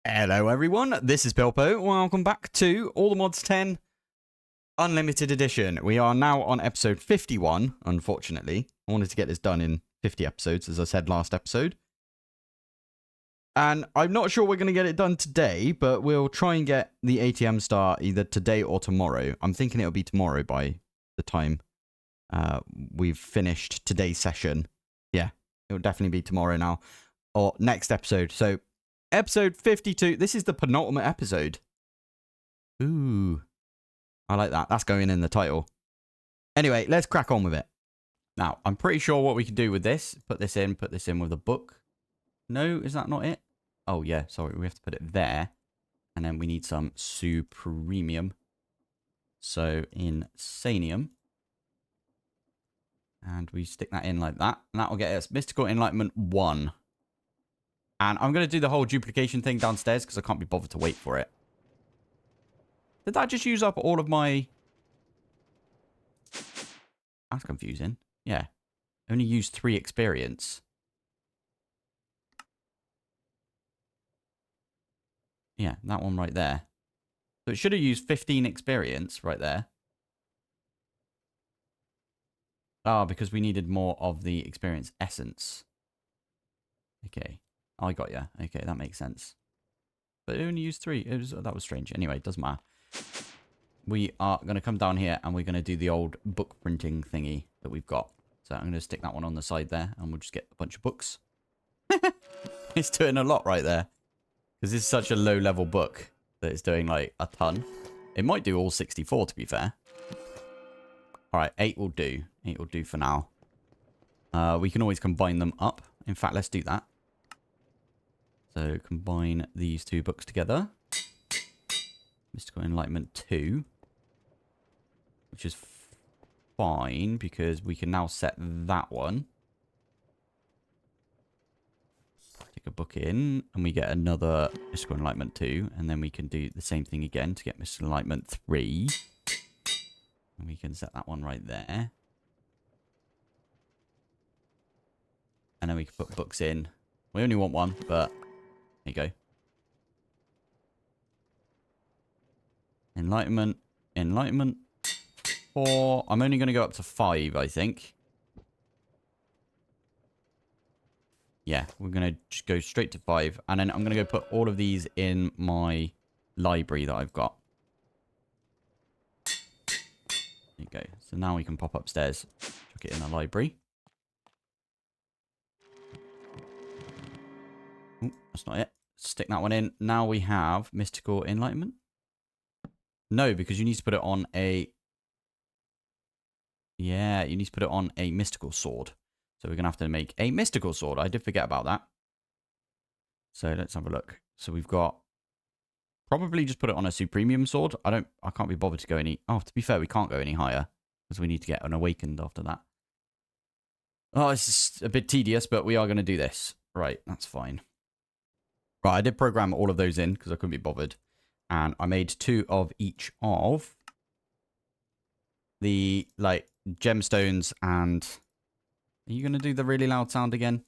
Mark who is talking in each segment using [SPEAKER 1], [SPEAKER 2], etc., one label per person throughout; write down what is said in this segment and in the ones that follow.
[SPEAKER 1] Hello everyone, this is Pilpoh. Welcome back to All the Mods 10 Unlimited Edition. We are now on episode 51, unfortunately. I wanted to get this done in 50 episodes, as I said last episode. And I'm not sure we're going to get it done today, but we'll try and get the ATM star either today or tomorrow. I'm thinking it'll be tomorrow by the time we've finished today's session. Yeah, it'll definitely be tomorrow now. Or next episode. So episode 52. This is the penultimate episode. Ooh. I like that. That's going in the title. Anyway, let's crack on with it. Now, I'm pretty sure what we can do with this. Put this in with a book. No, is that not it? Oh, yeah. Sorry, we have to put it there. And then we need some supremium. So, insanium. And we stick that in like that. And that will get us Mystical Enlightenment 1. And I'm going to do the whole duplication thing downstairs because I can't be bothered to wait for it. Did that just use up all of my... That's confusing. Yeah. Only used 3 experience. Yeah, that one right there. So it should have used 15 experience right there. Ah, because we needed more of the experience essence. Okay. I got you. Okay, that makes sense. But it only used 3. That was strange. Anyway, it doesn't matter. We are going to come down here and we're going to do the old book printing thingy that we've got. So I'm going to stick that one on the side there and we'll just get a bunch of books. It's doing a lot right there. Because this is such a low level book that it's doing like a ton. It might do all 64 to be fair. Alright, 8 will do. 8 will do for now. We can always combine them up. In fact, let's do that. So combine these 2 books together. Mystical Enlightenment 2. Which is fine because we can now set that one. Take a book in and we get another Mystical Enlightenment 2. And then we can do the same thing again to get Mystical Enlightenment 3. And we can set that one right there. And then we can put books in. We only want one, but there you go. Enlightenment. Enlightenment. 4. I'm only going to go up to 5, I think. Yeah, we're going to just go straight to 5. And then I'm going to go put all of these in my library that I've got. There you go. So now we can pop upstairs. Chuck it in the library. Oh, that's not it. Stick that one in. Now we have Mystical Enlightenment. No, because you need to put it on a... Yeah, you need to put it on a mystical sword. So we're going to have to make a mystical sword. I did forget about that. So let's have a look. So we've got... Probably just put it on a supremium sword. I can't be bothered to go any... Oh, to be fair, we can't go any higher. Because we need to get an awakened after that. Oh, it's just a bit tedious, but we are going to do this. Right, that's fine. Right, I did program all of those in because I couldn't be bothered. And I made 2 of each of the, like, gemstones and... Are you going to do the really loud sound again?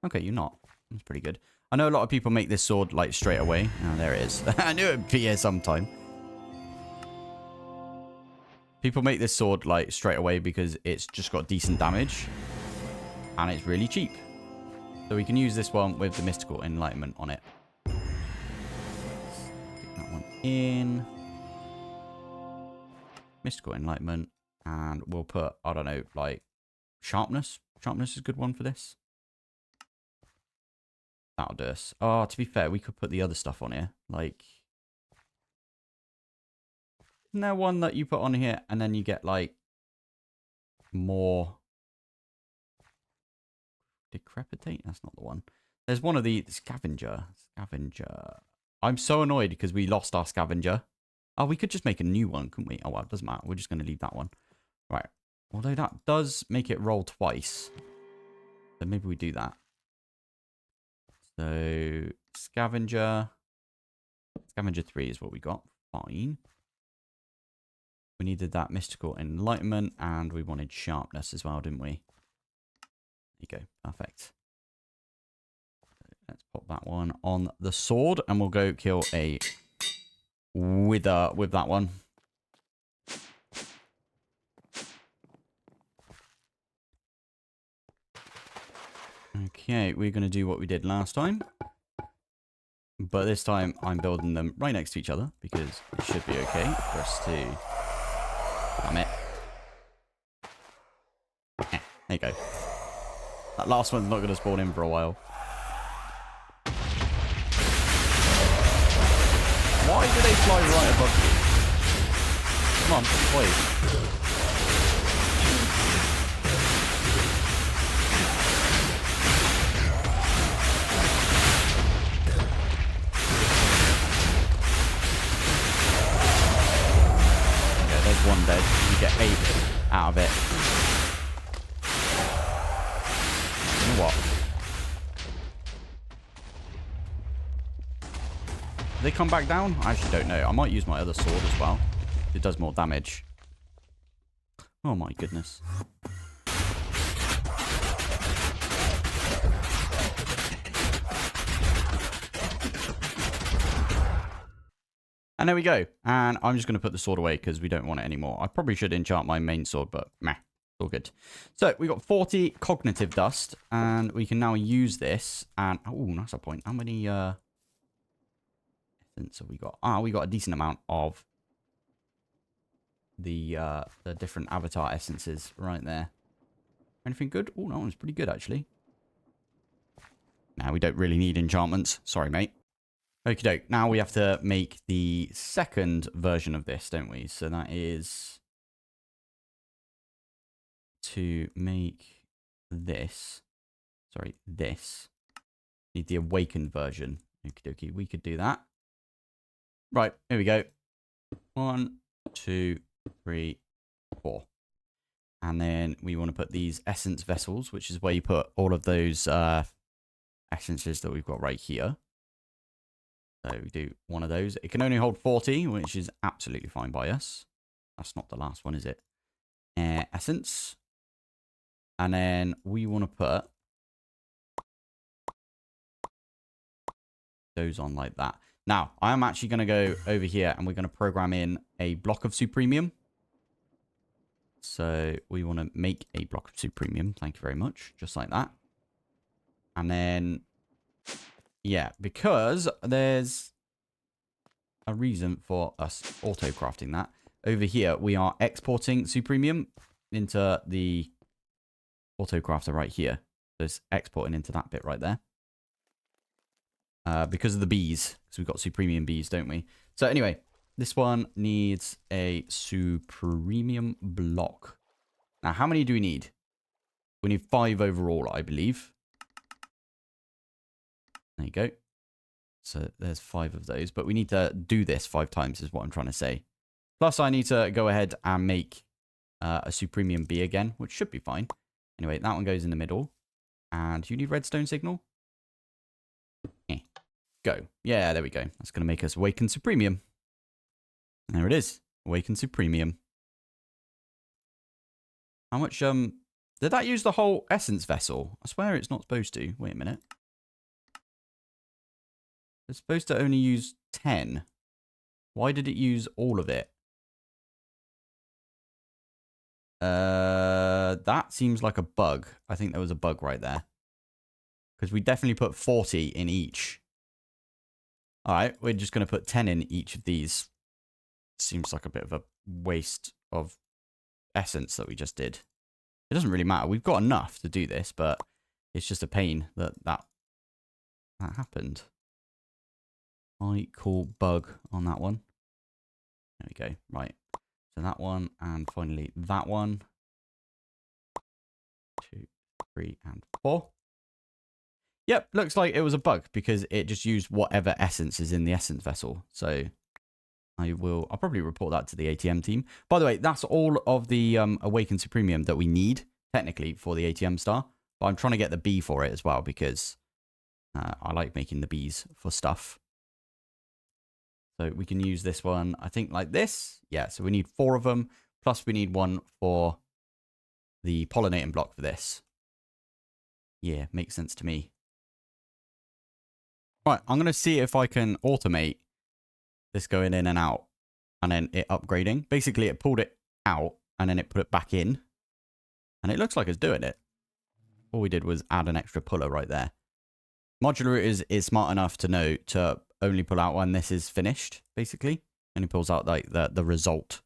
[SPEAKER 1] Okay, you're not. That's pretty good. I know a lot of people make this sword, like, straight away. Oh, there it is. I knew it would be here sometime. People make this sword, like, straight away because it's just got decent damage. And it's really cheap. So we can use this one with the Mystical Enlightenment on it. Stick that one in. Mystical Enlightenment. And we'll put, I don't know, like, sharpness. Sharpness is a good one for this. That'll do us. Oh, to be fair, we could put the other stuff on here. Like, isn't there one that you put on here and then you get, like, more... Decrepitate? That's not the one. There's one of the... Scavenger. Scavenger. I'm so annoyed because we lost our scavenger. Oh, we could just make a new one, couldn't we? Oh, well, it doesn't matter. We're just going to leave that one. Right. Although that does make it roll twice. So maybe we do that. So, Scavenger. Scavenger 3 is what we got. Fine. We needed that Mystical Enlightenment. And we wanted Sharpness as well, didn't we? There you go. Perfect. Let's pop that one on the sword, and we'll go kill a wither with that one. Okay, we're going to do what we did last time. But this time, I'm building them right next to each other, because it should be okay for us to... Damn it. There you go. That last one's not going to spawn in for a while. Why do they fly right above you? Come on, please. Okay, there's one dead. You get 8 out of it. You know what? Do they come back down? I actually don't know. I might use my other sword as well. It does more damage. Oh my goodness. And there we go. And I'm just going to put the sword away because we don't want it anymore. I probably should enchant my main sword, but meh. All good. So we got 40 cognitive dust. And we can now use this. And, oh, that's a point. How many, essence have we got? Ah, we got a decent amount of the different avatar essences right there. Anything good? Oh, that one's pretty good, actually. Now, we don't really need enchantments. Sorry, mate. Okie doke. Now we have to make the second version of this, don't we? So that is to make this. Sorry, this. Need the awakened version. Okie dokie. We could do that. Right, here we go. 1, 2, 3, 4. And then we want to put these essence vessels, which is where you put all of those essences that we've got right here. So we do one of those. It can only hold 40, which is absolutely fine by us. That's not the last one, is it? Essence. And then we want to put those on like that. Now, I am actually going to go over here and we're going to program in a block of supremium. So we want to make a block of supremium. Thank you very much. Just like that. And then, yeah, because there's a reason for us auto-crafting that. Over here, we are exporting supremium into the auto-crafter right here. So it's exporting into that bit right there. Because of the bees. Because we've got supremium bees, don't we? So anyway, this one needs a supremium block. Now, how many do we need? We need 5 overall, I believe. There you go. So there's 5 of those. But we need to do this 5 times is what I'm trying to say. Plus, I need to go ahead and make a supremium bee again, which should be fine. Anyway, that one goes in the middle. And do you need redstone signal? Go. Yeah, there we go. That's going to make us awaken supremium. There it is. Awaken supremium. How much, did that use the whole essence vessel? I swear it's not supposed to. Wait a minute. It's supposed to only use 10. Why did it use all of it? That seems like a bug. I think there was a bug right there. Because we definitely put 40 in each. Alright, we're just going to put 10 in each of these. Seems like a bit of a waste of essence that we just did. It doesn't really matter. We've got enough to do this, but it's just a pain that happened. I call bug on that one. There we go. Right. So that one, and finally that one. 2, 3, and 4. Yep, looks like it was a bug because it just used whatever essence is in the essence vessel. So I'll probably report that to the ATM team. By the way, that's all of the Awakened Supremium that we need, technically, for the ATM star. But I'm trying to get the bee for it as well because I like making the bees for stuff. So we can use this one, I think, like this. Yeah, so we need 4 of them. Plus we need 1 for the pollinating block for this. Yeah, makes sense to me. Right, I'm going to see if I can automate this going in and out. And then it upgrading. Basically, it pulled it out and then it put it back in. And it looks like it's doing it. All we did was add an extra puller right there. Modular is smart enough to know to only pull out when this is finished, basically. And he pulls out like the result.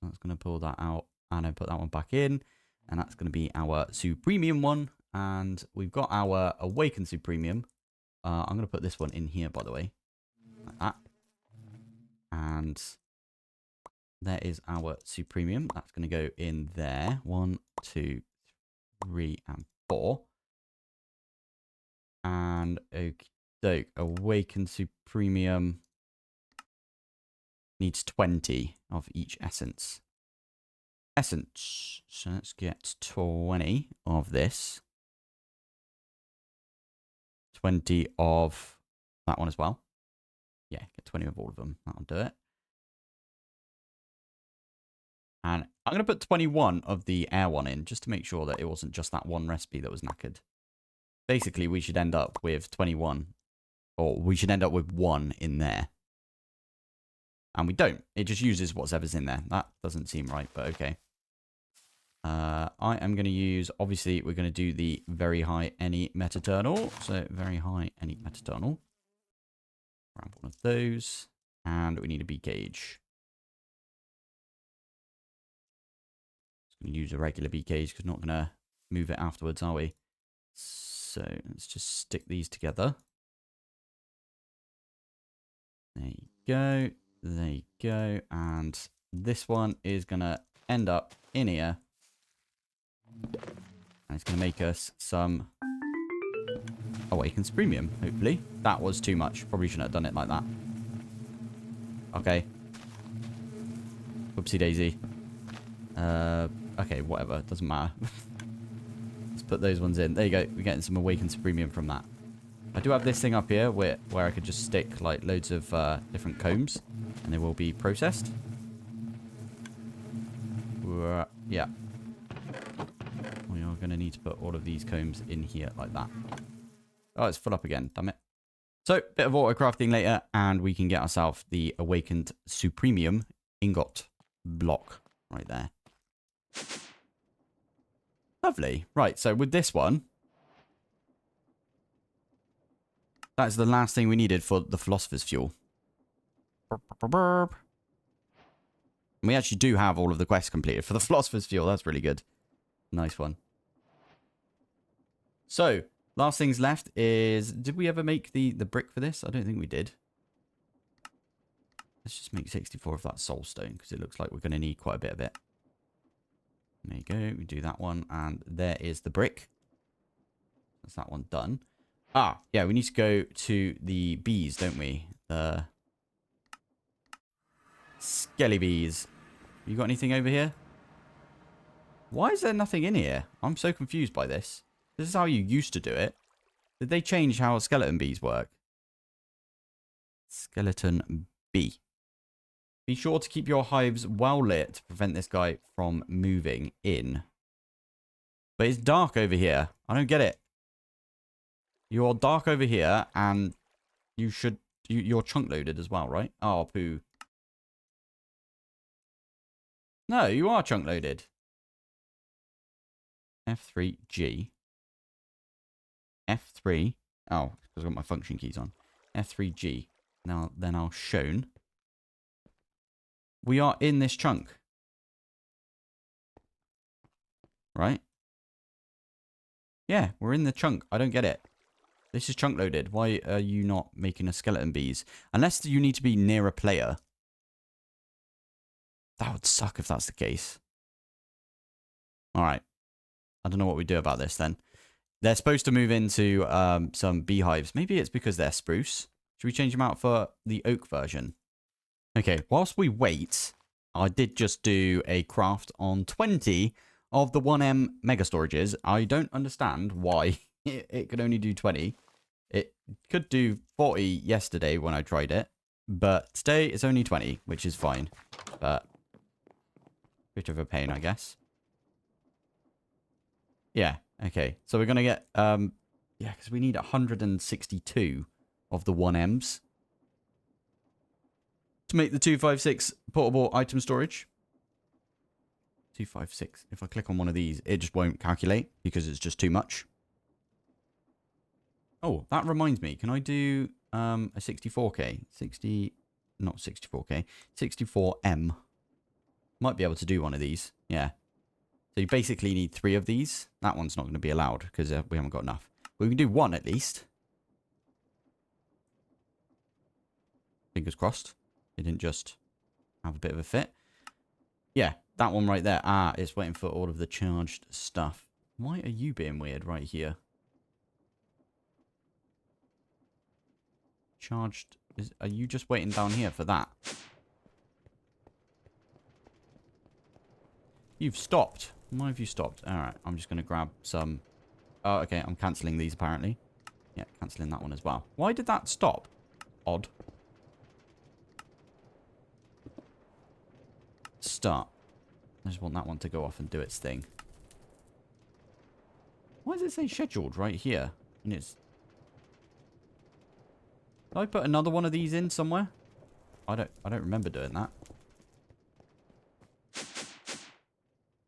[SPEAKER 1] So that's going to pull that out and then put that one back in. And that's going to be our supremium one. And we've got our awakened supremium. I'm going to put this one in here, by the way. Like that. And there is our supremium. That's going to go in there. 1, 2, 3, and 4. And okay, awakened supremium needs 20 of each essence. Essence. So let's get 20 of this. 20 of that one as well. Yeah, get 20 of all of them. That'll do it. And I'm going to put 21 of the air one in, just to make sure that it wasn't just that one recipe that was knackered. Basically, we should end up with 21. Or we should end up with 1 in there. And we don't. It just uses whatever's in there. That doesn't seem right, but okay. I am going to use, obviously, we're going to do the very high any metaternal. So, very high any metaternal. Grab one of those. And we need a beak cage. Use a regular beak cage because we're not going to move it afterwards, are we? So let's just stick these together. There you go. There you go. And this one is going to end up in here. And it's going to make us some awakened premium, hopefully. That was too much. Probably shouldn't have done it like that. Okay. Whoopsie daisy. Okay, whatever. Doesn't matter. Let's put those ones in. There you go. We're getting some awakened premium from that. I do have this thing up here where I could just stick like loads of different combs and they will be processed. Yeah. We are going to need to put all of these combs in here like that. Oh, it's full up again. Damn it. So, bit of auto crafting later and we can get ourselves the awakened supremium ingot block right there. Lovely. Right, so with this one, that's the last thing we needed for the philosopher's fuel. And we actually do have all of the quests completed for the philosopher's fuel. That's really good. Nice one. So, last things left is, did we ever make the brick for this? I don't think we did. Let's just make 64 of that soul stone because it looks like we're going to need quite a bit of it. There you go. We do that one. And there is the brick. That's that one done. Ah, yeah. We need to go to the bees, don't we? The skelly bees. You got anything over here? Why is there nothing in here? I'm so confused by this. This is how you used to do it. Did they change how skeleton bees work? Skeleton bee. Be sure to keep your hives well lit to prevent this guy from moving in. But it's dark over here. I don't get it. You're dark over here and you should... You're chunk loaded as well, right? Oh, poo. No, you are chunk loaded. F3G. F3. Oh, because I've got my function keys on. F3G. Now, then I'll shown. We are in this chunk. Right? Yeah, we're in the chunk. I don't get it. This is chunk loaded. Why are you not making a skeleton bees? Unless you need to be near a player. That would suck if that's the case. Alright. I don't know what we do about this then. They're supposed to move into some beehives. Maybe it's because they're spruce. Should we change them out for the oak version? Okay, whilst we wait, I did just do a craft on 20 of the 1M mega storages. I don't understand why it could only do 20. It could do 40 yesterday when I tried it, but today it's only 20, which is fine. But bit of a pain, I guess. Yeah, okay. So we're going to get Yeah, because we need 162 of the 1Ms to make the 256 portable item storage. 256. If I click on one of these, it just won't calculate because it's just too much. Oh, that reminds me. Can I do a 64K? Not 64K. 64M. Might be able to do one of these. Yeah. So you basically need 3 of these. That one's not going to be allowed because we haven't got enough. But we can do 1 at least. Fingers crossed. It didn't just have a bit of a fit. Yeah, that one right there. Ah, it's waiting for all of the charged stuff. Why are you being weird right here? Charged. Are you just waiting down here for that? You've stopped. Why have you stopped? Alright, I'm just going to grab some. Oh, okay, I'm cancelling these apparently. Yeah, cancelling that one as well. Why did that stop? Odd. Start. I just want that one to go off and do its thing. Why does it say scheduled right here? And it's... Did I put another one of these in somewhere? I don't remember doing that.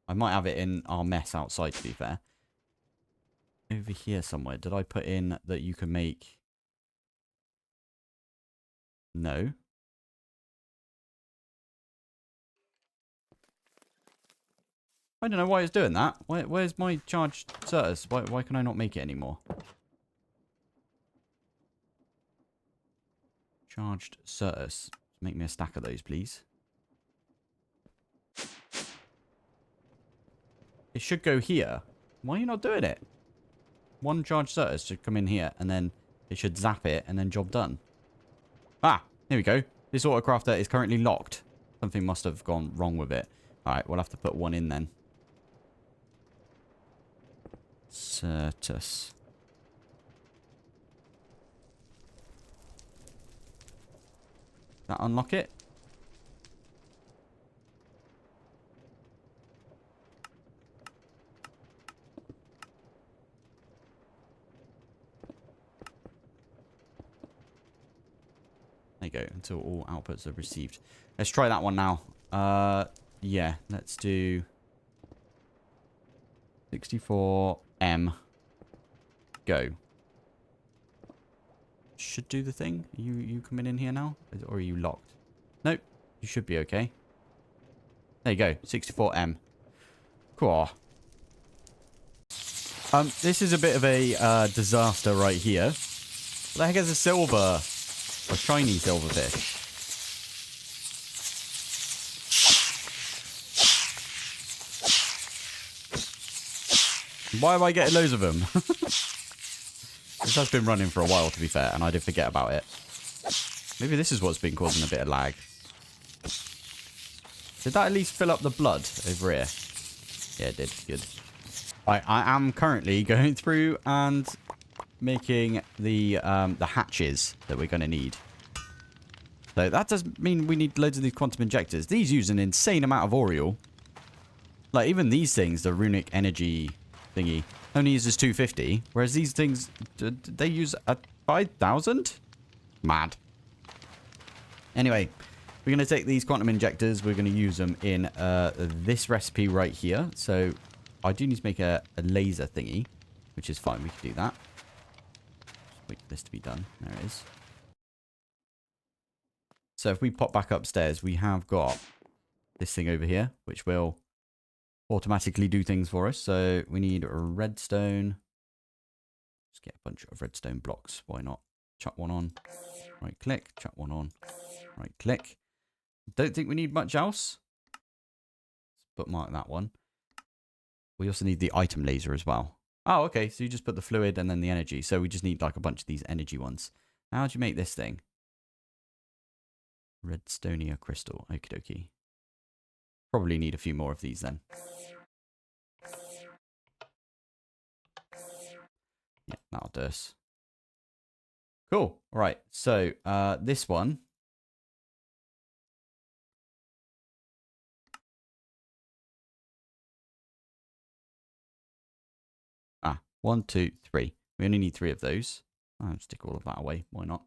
[SPEAKER 1] I might have it in our mess outside, to be fair. Over here somewhere. Did I put in that you can make... No. I don't know why it's doing that. Where's my charged Certus? Why can I not make it anymore? Charged Certus. Make me a stack of those, please. It should go here. Why are you not doing it? One charged Certus should come in here, and then it should zap it, and then job done. Ah, here we go. This autocrafter is currently locked. Something must have gone wrong with it. Alright, we'll have to put one in then. Certus. That unlock it? There you go, until all outputs are received. Let's try that one now. Yeah, let's do 64M. Go. Should do the thing. You coming in here now? Or are you locked? Nope. You should be okay. There you go. 64M. Cool. This is a bit of a disaster right here. What the heck is a silver? A shiny silverfish. Why am I getting loads of them? This has been running for a while, to be fair, and I did forget about it. Maybe this is what's been causing a bit of lag. Did that at least fill up the blood over here? Yeah, it did. Good. I am currently going through and making the hatches that we're going to need. So that does mean we need loads of these quantum injectors. These use an insane amount of Oriole. Like, even these things, the runic energy thingy, only uses 250. Whereas these things, they use 5,000? Mad. Anyway, we're going to take these quantum injectors. We're going to use them in this recipe right here. So I do need to make a laser thingy, which is fine. We can do that. Just wait for this to be done. There it is. So if we pop back upstairs, we have got this thing over here, which will automatically do things for us. So we need a redstone. Let's get a bunch of redstone blocks. Why not? Chuck one on. Right click. Chuck one on. Right click. Don't think we need much else. Let's bookmark that one. We also need the item laser as well. Oh, okay. So you just put the fluid and then the energy. So we just need like a bunch of these energy ones. How do you make this thing? Redstonia crystal. Okie dokie. Probably need a few more of these then. Yeah, that'll do us. Cool. All right. So this one. Ah, 1, 2, 3. We only need 3 of those. I'll stick all of that away. Why not?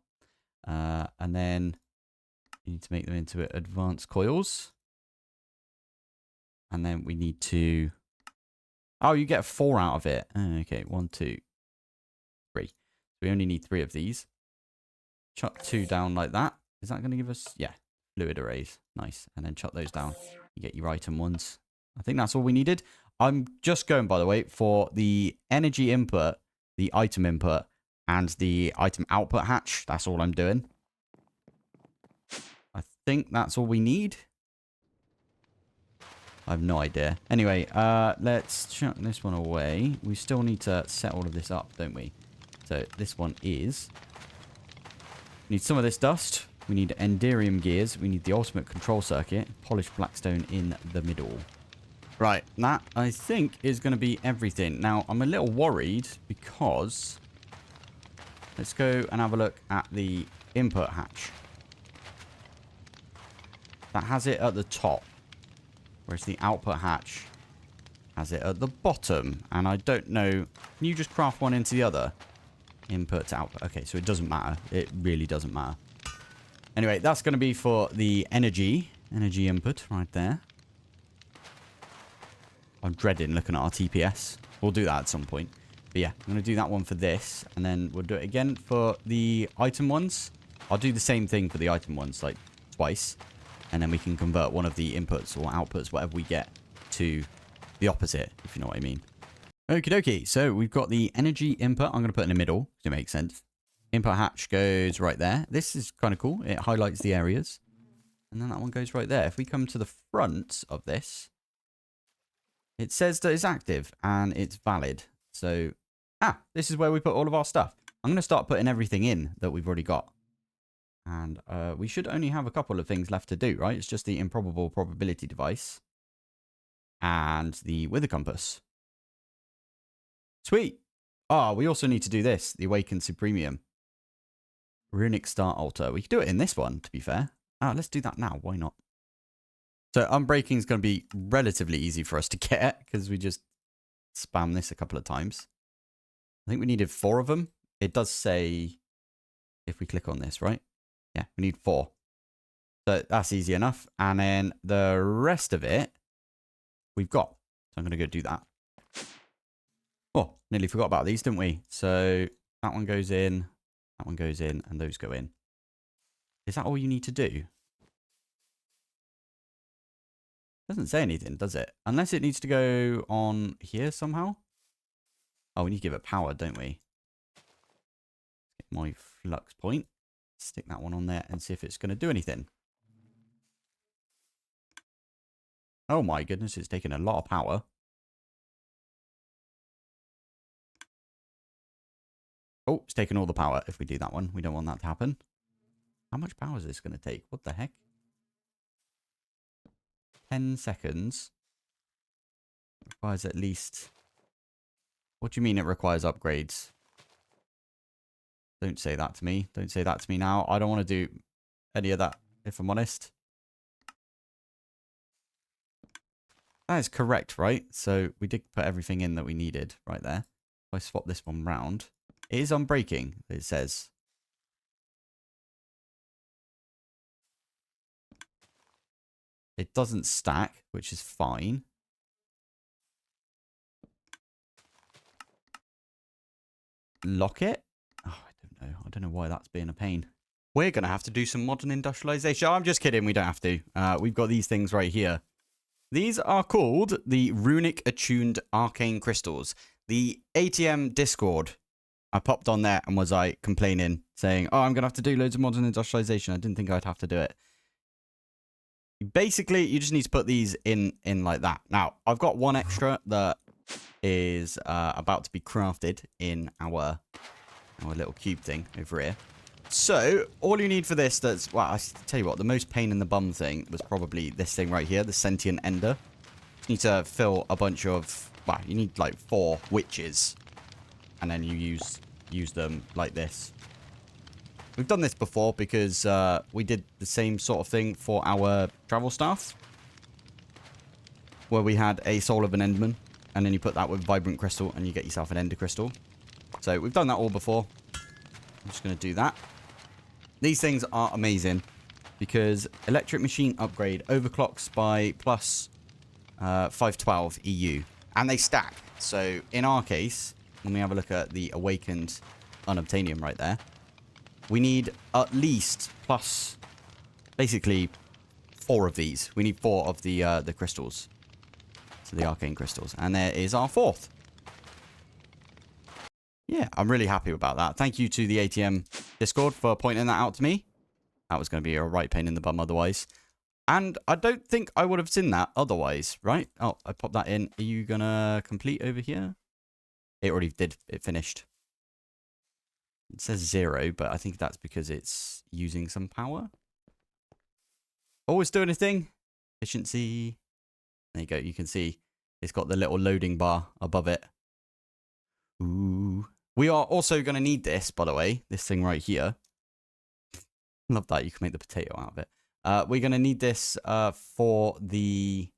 [SPEAKER 1] And then you need to make them into advanced coils. And then we need to... Oh, you get 4 out of it. Okay, 1, 2, 3. So we only need 3 of these. Chuck 2 down like that. Is that going to give us... Yeah, fluid arrays. Nice. And then chuck those down. You get your item ones. I think that's all we needed. I'm just going, by the way, for the energy input, the item input, and the item output hatch. That's all I'm doing. I think that's all we need. I have no idea. Anyway, let's chuck this one away. We still need to set all of this up, don't we? So this one is... We need some of this dust. We need enderium gears. We need the ultimate control circuit. Polished blackstone in the middle. Right, that, I think, is going to be everything. Now, I'm a little worried because... Let's go and have a look at the input hatch. That has it at the top. Whereas the output hatch has it at the bottom. And I don't know... Can you just craft one into the other? Input to output. Okay, so it doesn't matter. It really doesn't matter. Anyway, that's going to be for the energy. Energy input right there. I'm dreading looking at our TPS. We'll do that at some point. But yeah, I'm going to do that one for this. And then we'll do it again for the item ones. I'll do the same thing for the item ones, like twice. And then we can convert one of the inputs or outputs, whatever we get, to the opposite, if you know what I mean. Okie dokie. So we've got the energy input. I'm going to put in the middle, because it makes sense. Input hatch goes right there. This is kind of cool. It highlights the areas. And then that one goes right there. If we come to the front of this, it says that it's active and it's valid. So, this is where we put all of our stuff. I'm going to start putting everything in that we've already got. And we should only have a couple of things left to do, right? It's just the improbable probability device and the wither compass. Sweet. We also need to do this, the awakened supremium. Runic star altar. We could do it in this one, to be fair. Let's do that now. Why not? So unbreaking is going to be relatively easy for us to get because we just spam this a couple of times. I think we needed 4 of them. It does say if we click on this, right? Yeah, we need 4. So that's easy enough. And then the rest of it we've got. So I'm going to go do that. Oh, nearly forgot about these, didn't we? So that one goes in, that one goes in, and those go in. Is that all you need to do? Doesn't say anything, does it? Unless it needs to go on here somehow. Oh, we need to give it power, don't we? Get my flux point. Stick that one on there and see if it's going to do anything. Oh my goodness, it's taking a lot of power. Oh, it's taking all the power if we do that one. We don't want that to happen. How much power is this going to take? What the heck? 10 seconds. Requires at least... What do you mean it requires upgrades? Don't say that to me. Don't say that to me now. I don't want to do any of that, if I'm honest. That is correct, right? So we did put everything in that we needed right there. If I swap this one round... It is unbreaking, it says. It doesn't stack, which is fine. Lock it? Oh, I don't know. I don't know why that's being a pain. We're going to have to do some modern industrialization. Oh, I'm just kidding. We don't have to. We've got these things right here. These are called the runic attuned arcane crystals. The ATM Discord. I popped on there and was like complaining, saying, oh, I'm going to have to do loads of modern industrialization. I didn't think I'd have to do it. Basically, you just need to put these in like that. Now, I've got one extra that is about to be crafted in our little cube thing over here. So, all you need for this, well, I tell you what, the most pain in the bum thing was probably this thing right here, the sentient ender. You need to fill a bunch of, well, you need like 4 witches. And then you use them like this. We've done this before because we did the same sort of thing for our travel staff. Where we had a soul of an enderman. And then you put that with vibrant crystal and you get yourself an ender crystal. So we've done that all before. I'm just going to do that. These things are amazing because electric machine upgrade overclocks by plus 512 EU. And they stack. So in our case, when we have a look at the awakened unobtainium right there, we need at least plus basically 4 of these. We need 4 of the crystals. So the arcane crystals. And there is our 4th. Yeah, I'm really happy about that. Thank you to the ATM Discord for pointing that out to me. That was going to be a right pain in the bum otherwise. And I don't think I would have seen that otherwise, right? Oh, I popped that in. Are you going to complete over here? It already did. It finished. It says 0, but I think that's because it's using some power. Oh, it's doing a thing. Efficiency. There you go. You can see it's got the little loading bar above it. Ooh. We are also going to need this, by the way. This thing right here. Love that. You can make the potato out of it. We're going to need this for the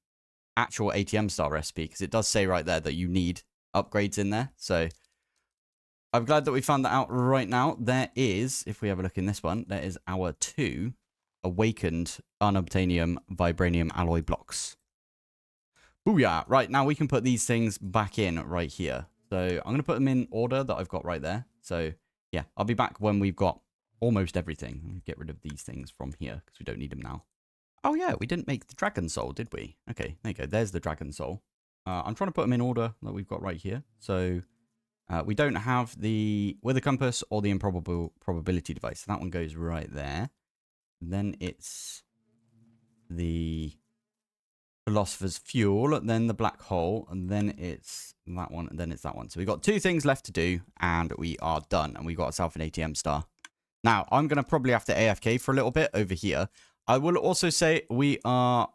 [SPEAKER 1] actual ATM star recipe. Because it does say right there that you need upgrades in there. So I'm glad that we found that out right now. There is, if we have a look in this one, there is our 2 awakened unobtainium vibranium alloy blocks. Booyah. Right, now we can put these things back in right here. So I'm going to put them in order that I've got right there. So yeah, I'll be back when we've got almost everything. Get rid of these things from here because we don't need them now. Oh yeah, we didn't make the dragon soul, did we? Okay, there you go. There's the dragon soul. I'm trying to put them in order that we've got right here. So we don't have the wither compass or the improbable probability device. So that one goes right there. Then it's the philosopher's fuel, then the black hole, and then it's that one, and then it's that one. So we've got 2 things left to do, and we are done. And we got ourselves an ATM star. Now, I'm going to probably have to AFK for a little bit over here. I will also say we are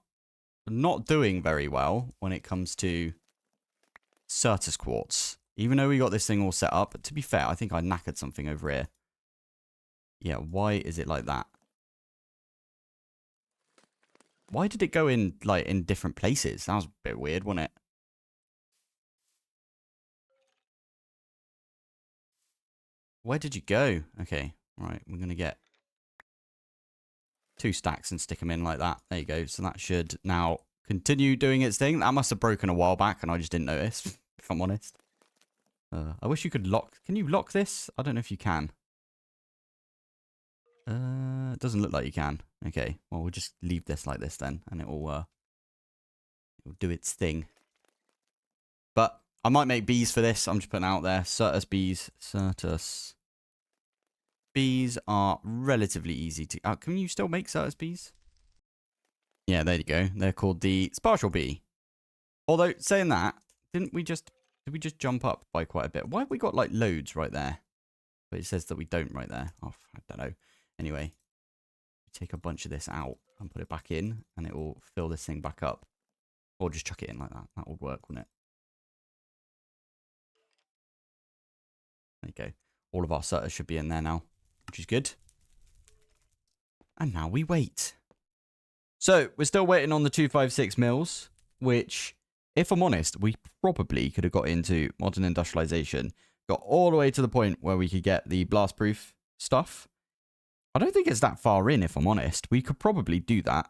[SPEAKER 1] not doing very well when it comes to Certus quartz. Even though we got this thing all set up. But to be fair, I think I knackered something over here. Yeah, why is it like that? Why did it go in, like, in different places? That was a bit weird, wasn't it? Where did you go? Okay, right, we're going to get 2 stacks and stick them in like that. There you go. So that should now continue doing its thing. That must have broken a while back and I just didn't notice, if I'm honest. I wish you could lock... Can you lock this? I don't know if you can. It doesn't look like you can. Okay, well, we'll just leave this like this then, and it'll do its thing. But I might make bees for this. I'm just putting out there. Certus bees. Certus bees are relatively easy to... can you still make Certus bees? Yeah, there you go. They're called the spatial bee. Although, saying that, did we just jump up by quite a bit? Why have we got, like, loads right there? But it says that we don't right there. Oh, I don't know. Anyway, take a bunch of this out and put it back in, and it will fill this thing back up. Or just chuck it in like that. That would work, wouldn't it? There you go. All of our Certus should be in there now, which is good. And now we wait. So, we're still waiting on the 256 mils, which, if I'm honest, we probably could have got into modern industrialization. Got all the way to the point where we could get the blast-proof stuff. I don't think it's that far in, if I'm honest. We could probably do that.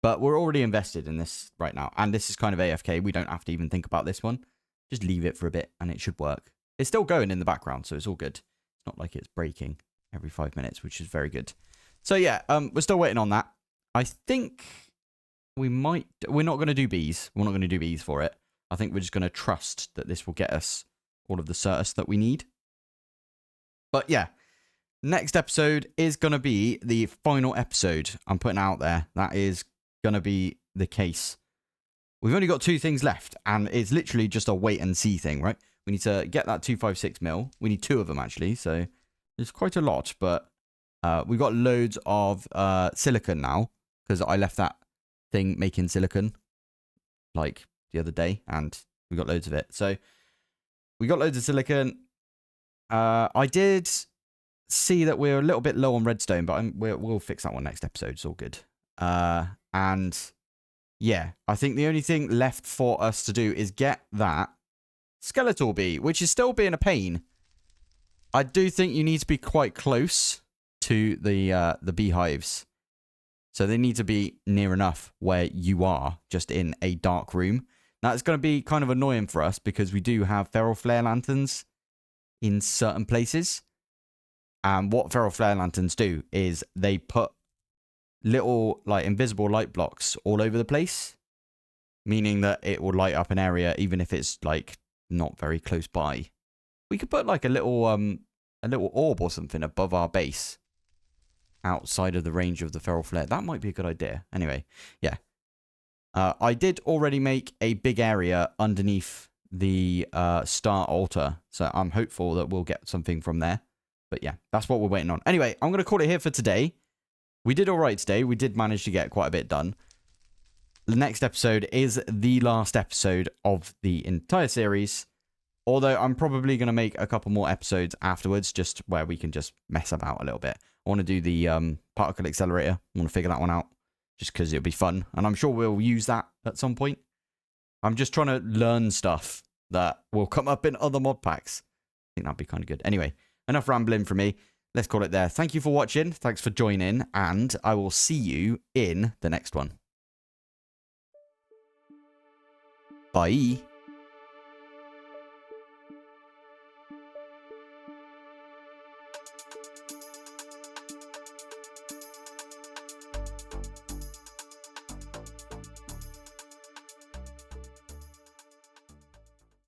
[SPEAKER 1] But we're already invested in this right now. And this is kind of AFK. We don't have to even think about this one. Just leave it for a bit and it should work. It's still going in the background, so it's all good. It's not like it's breaking every 5 minutes, which is very good. So yeah, we're still waiting on that. I think we might... We're not going to do bees. We're not going to do bees for it. I think we're just going to trust that this will get us all of the Certus that we need. But yeah, next episode is going to be the final episode I'm putting out there. That is going to be the case. We've only got 2 things left, and it's literally just a wait and see thing, right? We need to get that 256 mil. We need 2 of them, actually, so there's quite a lot, but we've got loads of silicon now, because I left that thing making silicon, like, the other day, and we got loads of it. So, we got loads of silicon. I did see that we're a little bit low on redstone, but we'll fix that one next episode. It's all good. And yeah, I think the only thing left for us to do is get that skeletal bee, which is still being a pain. I do think you need to be quite close to the beehives. So they need to be near enough where you are, just in a dark room. Now, it's going to be kind of annoying for us because we do have feral flare lanterns in certain places. And what feral flare lanterns do is they put little, like, invisible light blocks all over the place, meaning that it will light up an area even if it's, like, not very close by. We could put, like, a little orb or something above our base outside of the range of the feral flare. That might be a good idea. Anyway, yeah. I did already make a big area underneath the star altar, so I'm hopeful that we'll get something from there. But yeah, that's what we're waiting on. Anyway, I'm going to call it here for today. We did all right today. We did manage to get quite a bit done. The next episode is the last episode of the entire series. Although I'm probably going to make a couple more episodes afterwards, just where we can just mess about a little bit. I want to do the particle accelerator. I want to figure that one out, just because it'll be fun. And I'm sure we'll use that at some point. I'm just trying to learn stuff that will come up in other mod packs. I think that'd be kind of good. Anyway, enough rambling from me. Let's call it there. Thank you for watching. Thanks for joining. And I will see you in the next one. Bye.